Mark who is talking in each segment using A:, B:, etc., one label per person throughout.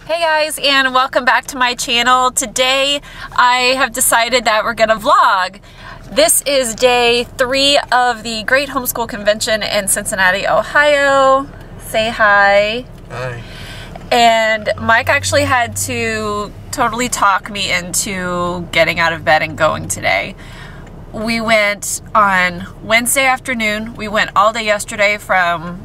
A: Hey guys, and welcome back to my channel. Today I have decided that we're gonna vlog. This is day 3 of the Great Homeschool Convention in Cincinnati, Ohio. Say hi.
B: Hi.
A: And Mike actually had to totally talk me into getting out of bed and going today. We went on Wednesday afternoon. We went all day yesterday from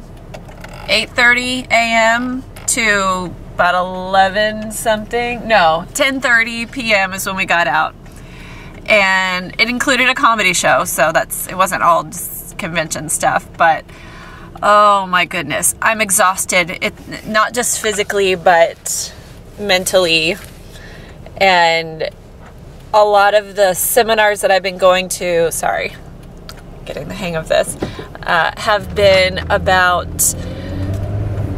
A: 8:30 a.m. to about 10:30 p.m. is when we got out. And it included a comedy show, so it wasn't all just convention stuff, but oh my goodness, I'm exhausted. Not just physically, but mentally. And a lot of the seminars that I've been going to, sorry, getting the hang of this, have been about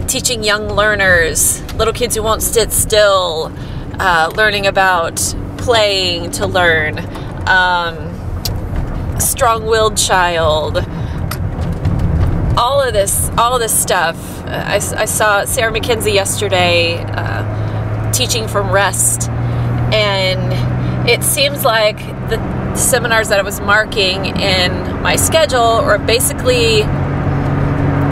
A: teaching young learners, little kids who won't sit still, learning about playing to learn, strong-willed child, all of this stuff. I saw Sarah McKenzie yesterday teaching from rest, and it seems like the seminars that I was marking in my schedule are basically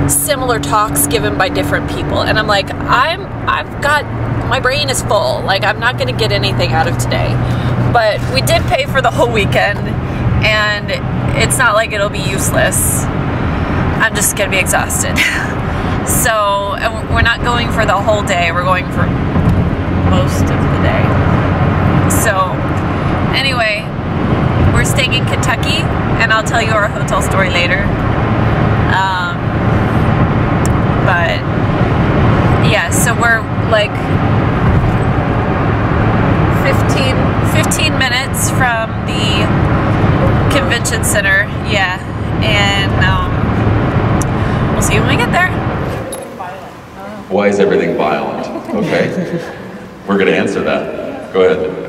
A: similar talks given by different people, and I'm like, my brain is full. Like, I'm not going to get anything out of today. But we did pay for the whole weekend, and it's not like it'll be useless. I'm just going to be exhausted. So we're not going for the whole day. We're going for most of the day. So anyway, we're staying in Kentucky, and I'll tell you our hotel story later. But yeah, so we're like 15 minutes from the convention center, yeah, and we'll see when we get there.
C: Why is everything violent? Okay, we're going to answer that. Go ahead.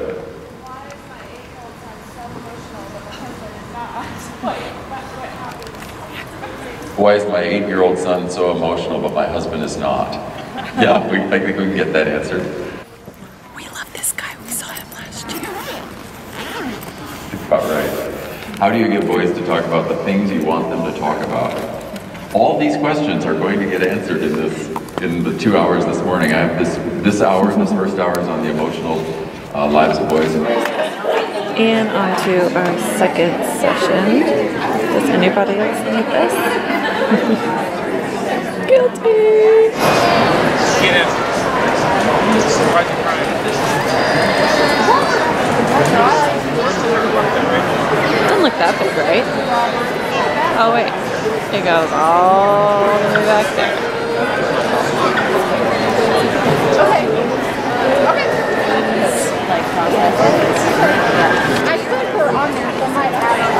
C: Why is my 8-year-old son so emotional, but my husband is not? Yeah, I think we can get that answered.
A: We love this guy. We saw him last year.
C: About right. How do you get boys to talk about the things you want them to talk about? All these questions are going to get answered in the 2 hours this morning. I have this first hour is on the emotional lives of boys.
D: And on to our second session. Does anybody else need this? Guilty!
E: Get in. Why'd you cry?
D: Doesn't look that big, right? Oh wait, it goes all the way back there.
F: Okay. I think we're on there, so I might add on.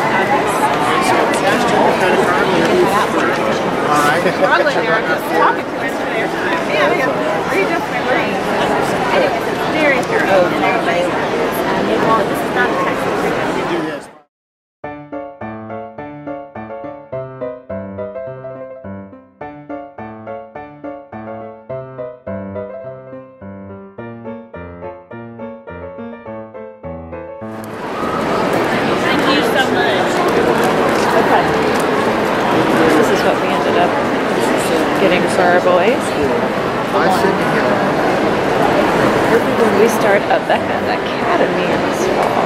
F: Struggling there, I'm just talking to him today. Yeah, readjust my brain. Anyway, it's very thorough. And everybody's well, this is not a text. We do this.
D: This is what we ended up getting for our boys. We start Becca Academy in this fall.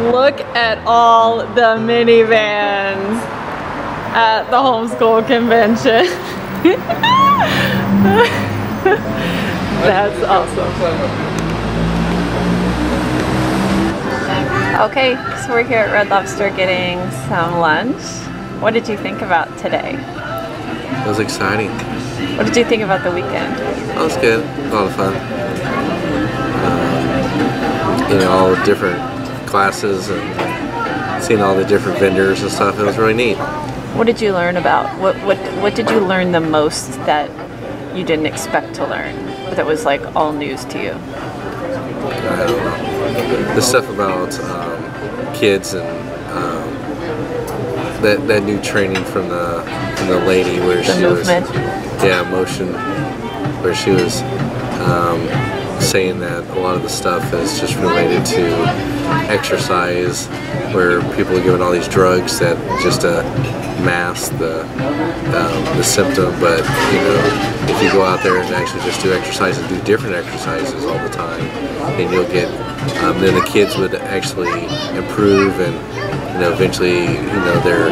D: Look at all the minivans at the homeschool convention. That's awesome. Okay, so we're here at Red Lobster getting some lunch. What did you think about today?
B: It was exciting.
D: What did you think about the weekend?
B: It was good. A lot of fun. You know, all the different classes and seeing all the different vendors and stuff. It was really neat.
D: What did you learn about? What did you learn the most that you didn't expect to learn? That was like all news to you?
B: I don't know. The stuff about kids and that new training from the lady where she
D: movement.
B: Motion, where she was saying that a lot of the stuff is just related to exercise, where people are given all these drugs that just mask the symptom, but you know, if you go out there and actually just do exercise and do different exercises all the time, then you'll get then the kids would actually improve, and you know, eventually, you know, their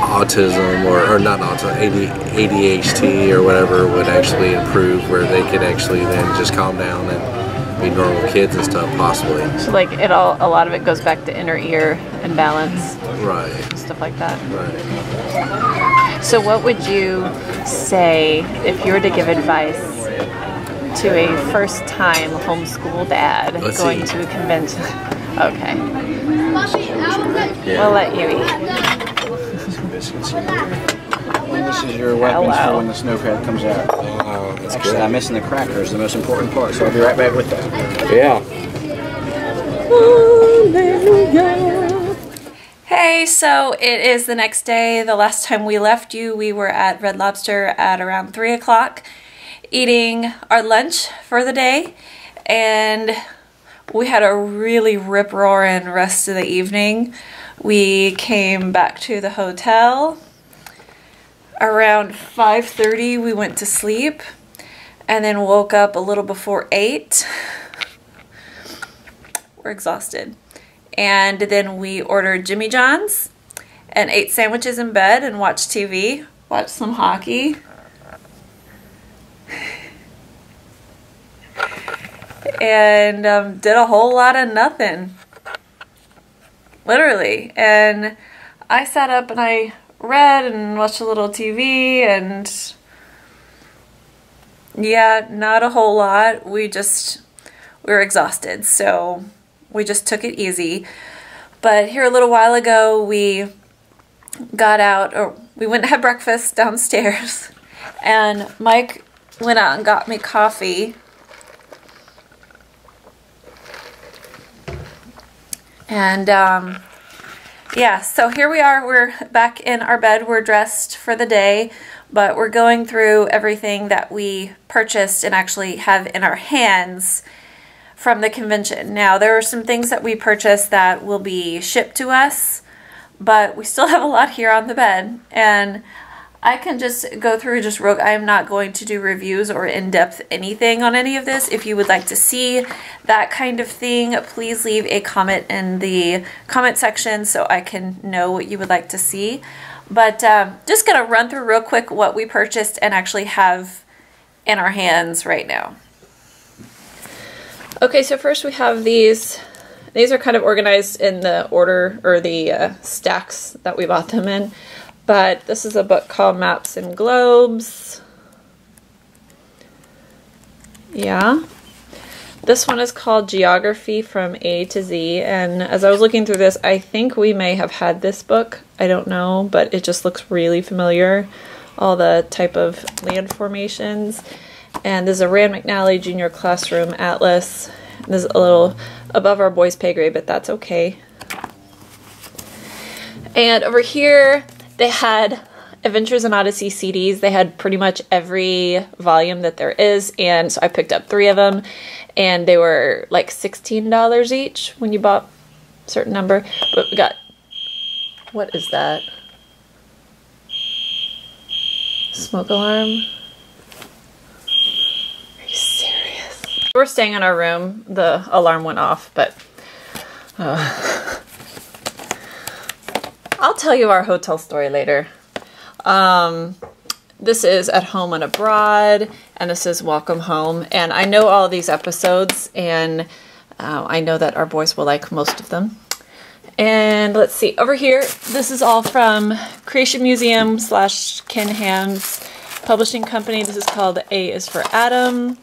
B: autism or not autism, ADHD or whatever would actually improve, where they could actually then just calm down and be normal kids and stuff, possibly.
D: So like a lot of it goes back to inner ear and balance.
B: Right.
D: Stuff like that.
B: Right.
D: So what would you say if you were to give advice to a first-time homeschool dad going to a convention? Okay.
B: Yeah.
D: We'll let you eat.
G: And this is your weapons for when the snowpad comes out.
B: Oh, that's
G: Actually,
B: good.
G: I'm missing the cracker is the most important part, so I'll be right back with that.
B: Yeah.
A: Hey, so it is the next day. The last time we left you, we were at Red Lobster at around 3 o'clock eating our lunch for the day, and we had a really rip-roaring rest of the evening. We came back to the hotel around 5:30. We went to sleep and then woke up a little before 8. We're exhausted. And then we ordered Jimmy John's and ate sandwiches in bed and watched TV, watched some hockey. And did a whole lot of nothing. Literally. And I sat up and I read and watched a little TV, and yeah, not a whole lot. We were exhausted, so we just took it easy. But here a little while ago, we got out, or we went and had breakfast downstairs, and Mike went out and got me coffee. And yeah, so here we are. We're back in our bed. We're dressed for the day, but we're going through everything that we purchased and actually have in our hands from the convention. Now, there are some things that we purchased that will be shipped to us, but we still have a lot here on the bed, and I can just go through just real. I am not going to do reviews or in-depth anything on any of this. If you would like to see that kind of thing, please leave a comment in the comment section so I can know what you would like to see. But just gonna run through real quick what we purchased and actually have in our hands right now. Okay, so first we have these. These are kind of organized in the order, or the stacks that we bought them in. But this is a book called Maps and Globes. Yeah. This one is called Geography from A to Z. And as I was looking through this, I think we may have had this book. I don't know, but it just looks really familiar. All the type of land formations. And there's a Rand McNally Junior Classroom Atlas. This is a little above our boys' pay grade, but that's okay. And over here, they had Adventures in Odyssey Cds. They had pretty much every volume that there is, and so I picked up 3 of them, and they were like $16 each when you bought a certain number. But we got, what is that? Smoke alarm? Are you serious? We're staying in our room. The alarm went off, but I'll tell you our hotel story later. This is At Home and Abroad, and this is Welcome Home. And I know all these episodes, and I know that our boys will like most of them. And let's see, over here, this is all from Creation Museum / Ken Ham's publishing company. This is called A is for Adam.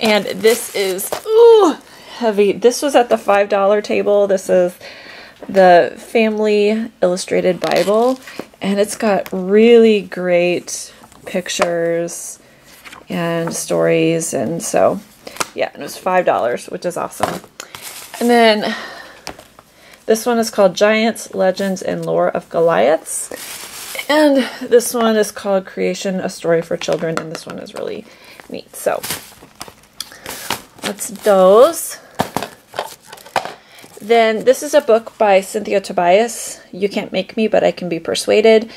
A: And this is, ooh, heavy. This was at the $5 table. This is the Family Illustrated Bible. And it's got really great pictures and stories. And so, yeah, and it was $5, which is awesome. And then this one is called Giants, Legends, and Lore of Goliaths. And this one is called Creation, A Story for Children. And this one is really neat. So that's those. Then this is a book by Cynthia Tobias. You Can't Make Me, But I Can Be Persuaded.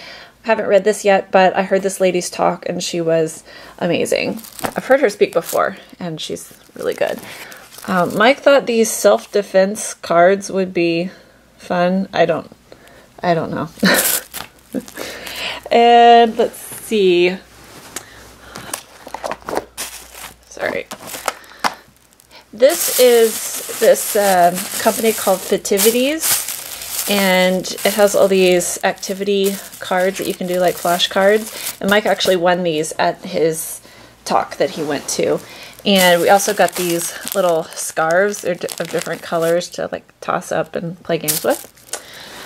A: I haven't read this yet, but I heard this lady's talk and she was amazing. I've heard her speak before and she's really good. Mike thought these self-defense cards would be fun. I don't know. And let's see. Sorry. This is this company called Fitivities, and it has all these activity cards that you can do, like flashcards. And Mike actually won these at his talk that he went to. And we also got these little scarves. They're of different colors to like toss up and play games with.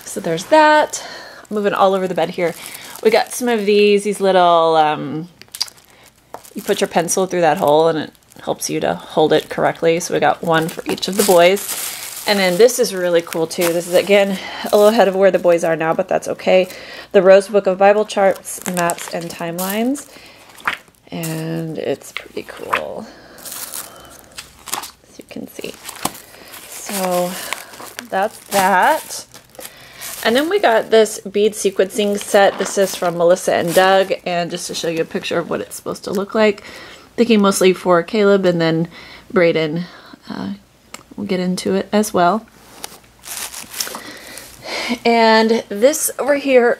A: So there's that. I'm moving all over the bed here. We got some of these little, you put your pencil through that hole and it helps you to hold it correctly. So we got one for each of the boys. And then this is really cool too. This is again a little ahead of where the boys are now, but that's okay. The Rose Book of Bible Charts, Maps, and Timelines. And it's pretty cool, as you can see. So that's that. And then we got this bead sequencing set. This is from Melissa and Doug. And just to show you a picture of what it's supposed to look like. Thinking mostly for Caleb, and then Brayden will get into it as well. And this over here,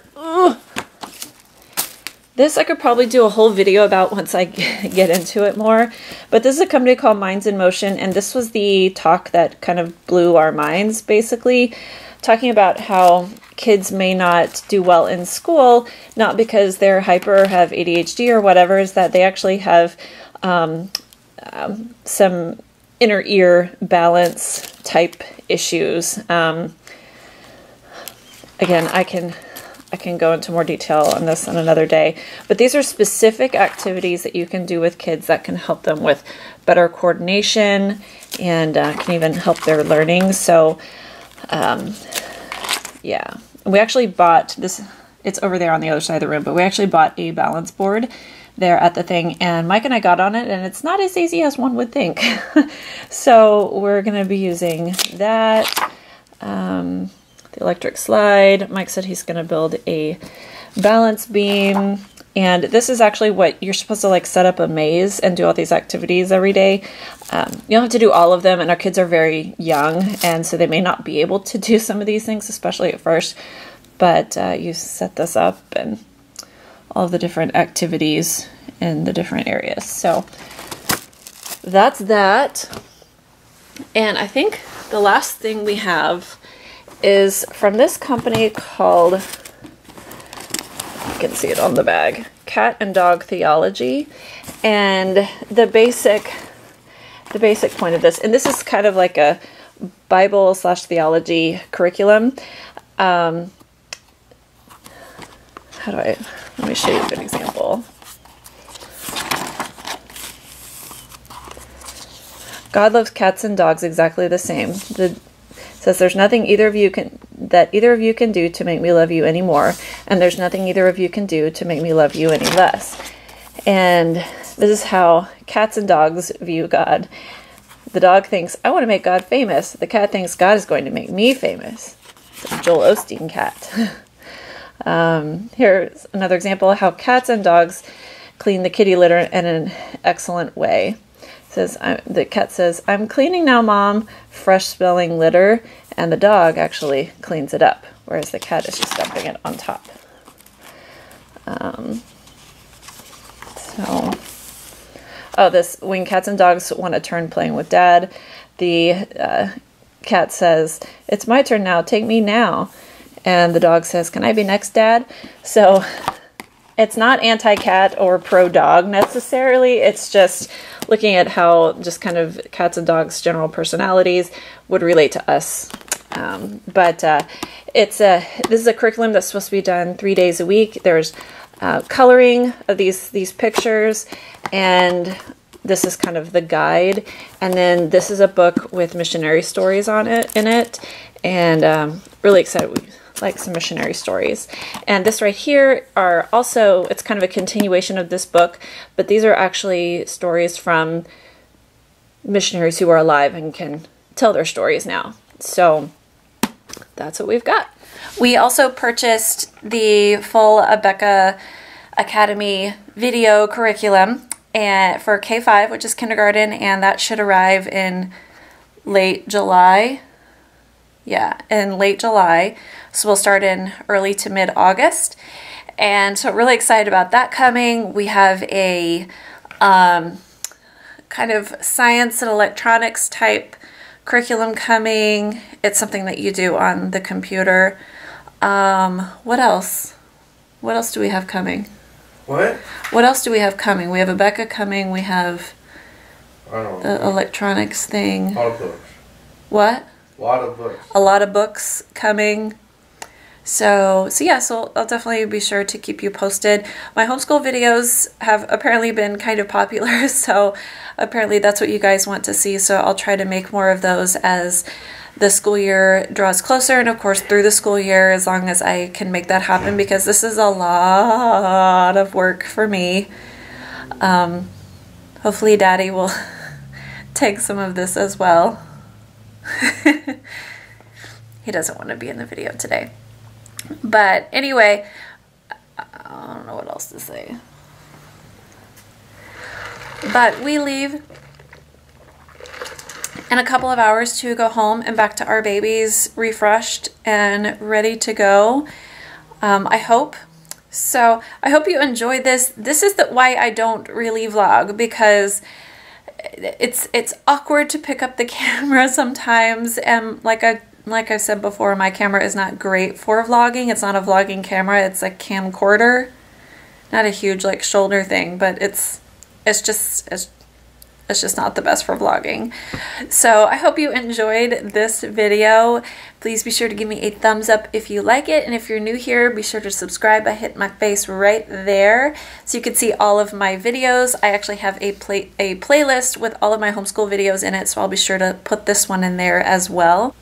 A: this I could probably do a whole video about once I get into it more. But this is a company called Minds in Motion, and this was the talk that kind of blew our minds, basically. Talking about how kids may not do well in school, not because they're hyper or have ADHD or whatever, is that they actually have some inner ear balance type issues. Again, I can go into more detail on this on another day, but these are specific activities that you can do with kids that can help them with better coordination and can even help their learning. So yeah, we actually bought this, it's over there on the other side of the room, but we actually bought a balance board there at the thing, and Mike and I got on it, and it's not as easy as one would think. So we're going to be using that, the electric slide. Mike said he's going to build a balance beam, and this is actually what you're supposed to like set up a maze and do all these activities every day. You don't have to do all of them, and our kids are very young, and so they may not be able to do some of these things, especially at first, but you set this up and all the different activities in the different areas. So that's that. And I think the last thing we have is from this company called, you can see it on the bag, Cat and Dog Theology. And the basic point of this, and this is kind of like a Bible / theology curriculum. Let me show you a good example. God loves cats and dogs exactly the same. It says there's nothing either of you can do to make me love you any more, and there's nothing either of you can do to make me love you any less. And this is how cats and dogs view God. The dog thinks, I want to make God famous. The cat thinks God is going to make me famous. It's a Joel Osteen cat. Here's another example of how cats and dogs clean the kitty litter in an excellent way. The cat says, I'm cleaning now, Mom, fresh smelling litter, and the dog actually cleans it up, whereas the cat is just dumping it on top. This when cats and dogs want a turn playing with Dad,
D: the cat says, "It's my turn now, take me now." And the dog says, "Can I be next, Dad?" So it's not anti-cat or pro-dog necessarily. It's just looking at how just kind of cats and dogs' general personalities would relate to us. This is a curriculum that's supposed to be done 3 days a week. There's coloring of these pictures, and this is kind of the guide. And then this is a book with missionary stories in it, and really excited. We like some missionary stories. And this right here are also, it's kind of a continuation of this book, but these are actually stories from missionaries who are alive and can tell their stories now. So that's what we've got. We also purchased the full Abeka Academy video curriculum for K-5, which is kindergarten, and that should arrive in late July. Yeah, in late July. So we'll start in early to mid-August. And so really excited about that coming. We have a kind of science and electronics type curriculum coming. It's something that you do on the computer. What else? What else do we have coming?
B: What?
D: What else do we have coming? We have Abeka coming. We have the electronics thing.
B: All books.
D: What?
B: A lot of books.
D: A lot of books coming. So yeah, so I'll definitely be sure to keep you posted. My homeschool videos have apparently been kind of popular, so apparently that's what you guys want to see. So I'll try to make more of those as the school year draws closer, and of course through the school year, as long as I can make that happen, because this is a lot of work for me. Hopefully Daddy will take some of this as well. He doesn't want to be in the video today. But anyway, I don't know what else to say. But we leave in a couple of hours to go home and back to our babies refreshed and ready to go. I hope. So I hope you enjoyed this. This is why I don't really vlog, because it's awkward to pick up the camera sometimes, and like I said before, my camera is not great for vlogging. It's not a vlogging camera, it's a camcorder. Not a huge like shoulder thing, but it's just not the best for vlogging. So I hope you enjoyed this video. Please be sure to give me a thumbs up if you like it, and if you're new here, be sure to subscribe by hitting my face right there so you can see all of my videos. I actually have a playlist with all of my homeschool videos in it, so I'll be sure to put this one in there as well.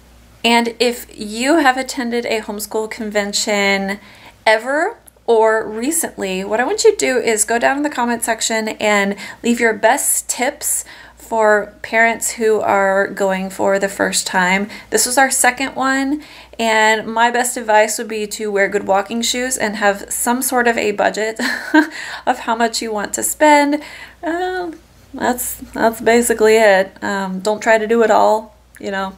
D: And if you have attended a homeschool convention ever or recently, what I want you to do is go down in the comment section and leave your best tips for parents who are going for the first time. This was our second one, and my best advice would be to wear good walking shoes and have some sort of a budget of how much you want to spend. That's basically it. Don't try to do it all, you know.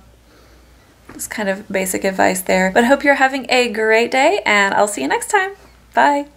D: It's kind of basic advice there. But I hope you're having a great day, and I'll see you next time. Bye.